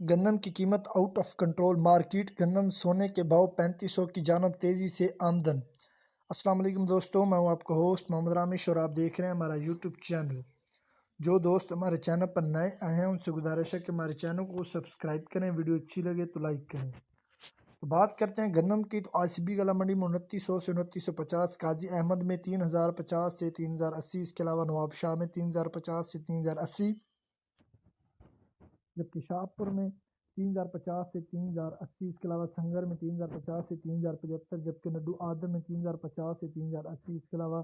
گندم کی قیمت آؤٹ آف کنٹرول مارکیٹ گندم سونے کے بھاؤ 3500 کی جانب تیزی سے آمدن۔ السلام علیکم دوستو، میں ہوں آپ کا ہوسٹ محمد رامش اور آپ دیکھ رہے ہیں ہمارا یوٹیوب چینل۔ جو دوست ہمارے چینل پر نئے آئے ہیں ان سے گزارش ہے کہ ہمارے چینل کو سبسکرائب کریں، ویڈیو اچھی لگے تو لائک کریں۔ تو بات کرتے ہیں گندم کی، تو آج سبھی گلا منڈی میں 2900 سے 2950، قاضی احمد میں 3050 سے 3080، اس کے علاوہ نواب شاہ میں 3050 سے 3080، جبکہ شاہپور میں 3050 سے 3080، اس کے علاوہ سنگر میں 3050 سے 3075، جبکہ نڈو آدم میں 3050 سے 3080، اس کے علاوہ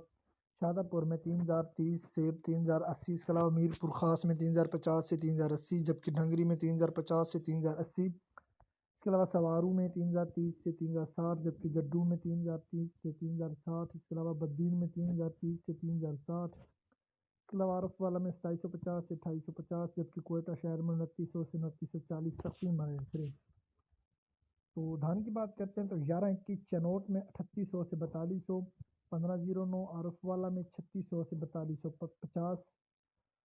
شادہ پور میں 3030 سے 3080، اس کے علاوہ میر پور خاص میں 3050 سے 3080، جبکہ ڈھنگری میں 3050 سے 3080، اس کے علاوہ سوارو میں 3030 سے 3060، جبکہ جڈو میں 3030 سے 3060، اس کے علاوہ بدین میں 3030 سے 3060، اس کے علاوہ عارف والا میں 2750 سے 2850، جبکہ کوئٹہ شہر میں 2900 سے 2940 تقسیم آئے تھے۔ تو دھان کی بات کرتے ہیں تو 1121 چنوٹ میں 3800 سے 4200، 1509 عارف والا میں 3600 سے 4250،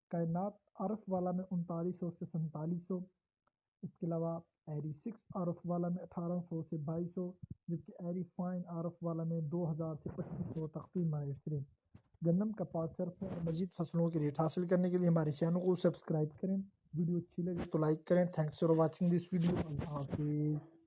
کائنات عارف والا میں 3900 سے 4700، اس کے علاوہ ایری 6 عارف والا میں 1800 سے 2200، جبکہ ایری فائن عارف والا میں 2000 سے 2500 تقسیم آئے۔ گندم کپاس سرسوں اور مزید فصلوں کے ریٹ حاصل کرنے کے لیے ہمارے چینل کو سبسکرائب کریں، ویڈیو اچھی لگے تو لائک کریں۔ Thanks for watching this video, اللہ حافظ۔